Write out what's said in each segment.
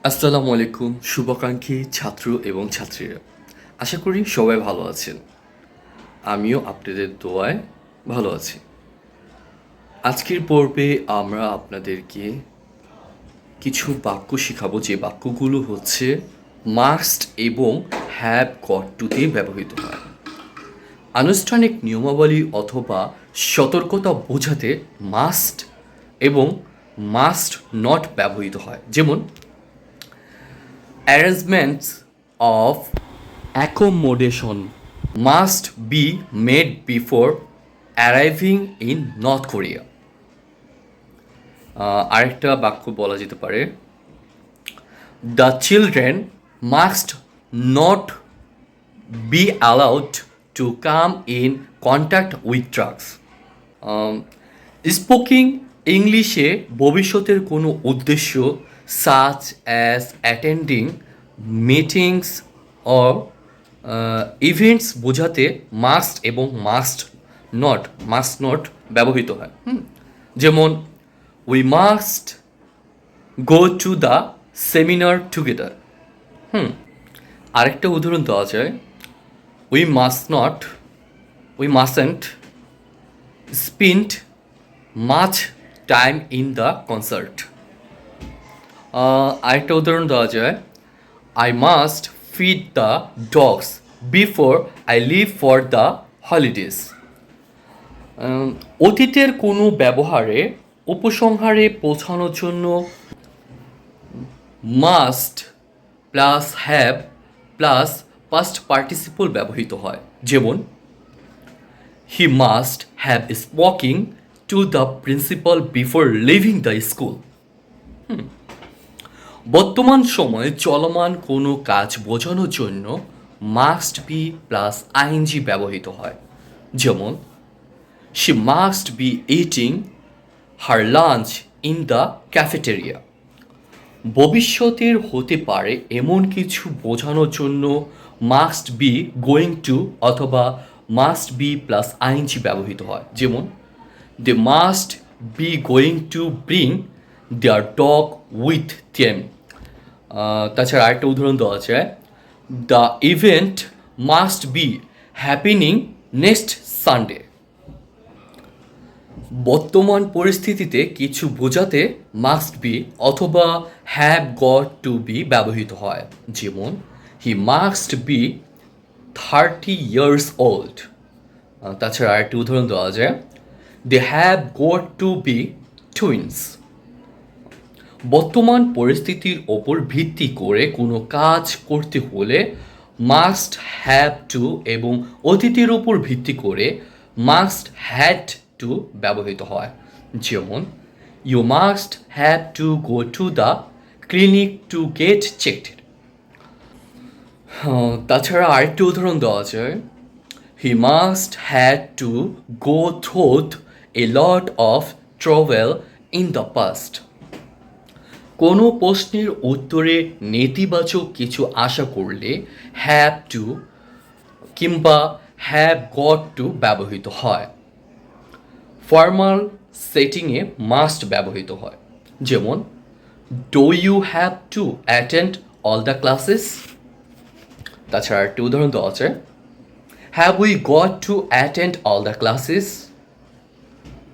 আসসালামু আলাইকুম শুভাকাঙ্ক্ষী ছাত্র এবং ছাত্রীরা। আশা করি সবাই ভালো আছেন। আমিও আপনাদের দোয়ায় ভালো আছি। আজকের পর্বে আমরা আপনাদেরকে কিছু বাক্য শেখাবো, যে বাক্যগুলো হচ্ছে মাস্ট এবং হ্যাভ গট টু দিয়ে ব্যবহৃত হয়। আনুষ্ঠানিক নিয়মাবলী অথবা সতর্কতা বোঝাতে মাস্ট এবং মাস্ট নট ব্যবহৃত হয়। যেমন arrangements of accommodation must be made before arriving in North Korea. আরেকটা বাক্য বলা যেতে পারে, the children must not be allowed to come in contact with drugs. স্পোকিং ইংলিশে ভবিষ্যতের কোনো উদ্দেশ্য such as attending meetings or events বোঝাতে মাস্ট এবং মাস্ট নট ব্যবহৃত হয়। যেমন we must go to the seminar together. আরেকটা উদাহরণ দেওয়া যায়, we mustn't spend much time in the concert. আরেকটা উদাহরণ দেওয়া যায়, I must feed the dogs before I leave for the holidays. অতীতের কোনো ব্যবহারে উপসংহারে পৌঁছানোর জন্য must plus have plus past participle ব্যবহৃত হয়। যেমন he must have স্পোকিং to the principal before living the school. বর্তমান সময়ে চলমান কোনো কাজ বোঝানোর জন্য মাস্ট বি প্লাস আইএনজি ব্যবহৃত হয়। যেমন she must be eating her lunch in the cafeteria. ভবিষ্যতের হতে পারে এমন কিছু বোঝানোর জন্য মাস্ট বি গোয়িং টু অথবা মাস্ট বি প্লাস আইএনজি ব্যবহৃত হয়। যেমন they must be going to bring their dog with them. তাছাড়া আরেকটা উদাহরণ দেওয়া যায়, the event must be happening next Sunday. বর্তমান পরিস্থিতিতে কিছু বোঝাতে মাস্ট বি অথবা হ্যাভ গট টু বি ব্যবহৃত হয়। যেমন he must be 30 years old। তাছাড়া আরেকটি উদাহরণ দেওয়া যায়, they have got to be twins. বর্তমান পরিস্থিতির ওপর ভিত্তি করে কোনো কাজ করতে হলে মাস্ট হ্যাভ টু এবং অতীতের উপর ভিত্তি করে মাস্ট হ্যাড টু ব্যবহৃত হয়। যেমন you must have to go to the clinic to get checked. তাছাড়া আরেকটি উদাহরণ দেওয়া যায়, he must had to go through a lot of travel in the past. কোনো প্রশ্নের উত্তরে নেতিবাচক কিছু আশা করলে হ্যাভ টু কিংবা হ্যাভ গট টু ব্যবহৃত হয়। ফর্মাল সেটিংয়ে মাস্ট ব্যবহৃত হয়। যেমন do you have to attend all the classes. তাছাড়া একটি উদাহরণ দেওয়া আছে, have we got to attend all the classes.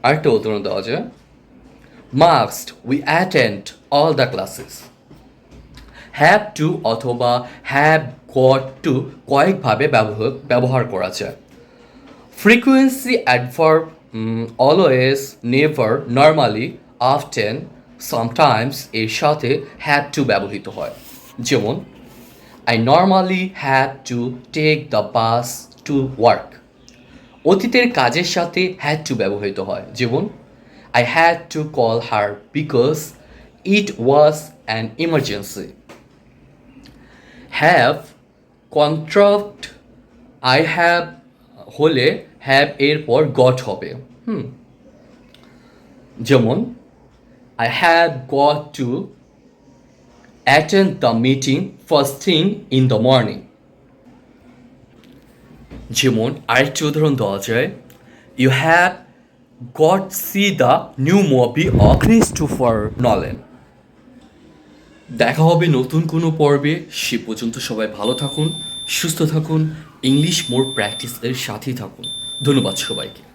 আরেকটা উদাহরণ দেওয়া আছে, must we attend all the classes. Have to অথবা হ্যাভ গট টু কয়েকভাবে ব্যবহার করা যায়। Frequency adverb always, never, normally, often, sometimes এর সাথে হ্যাভ টু ব্যবহৃত হয়। যেমন I normally have to take the bus to work. অতীতের কাজের সাথে হ্যাড টু ব্যবহৃত হয়। যেমন I had to call her because it was an emergency. Have contract I have হলে have এর পর got হবে। যেমন I had got to attend the meeting first thing in the morning. যেমন আরেকটি উদাহরণ দেওয়া যায়, you have got see the new movie of Christopher Nolan. দেখা হবে নতুন কোনো পর্বে। সে পর্যন্ত সবাই ভালো থাকুন, সুস্থ থাকুন, ইংলিশ মোর প্র্যাকটিসের সাথেই থাকুন। ধন্যবাদ সবাইকে।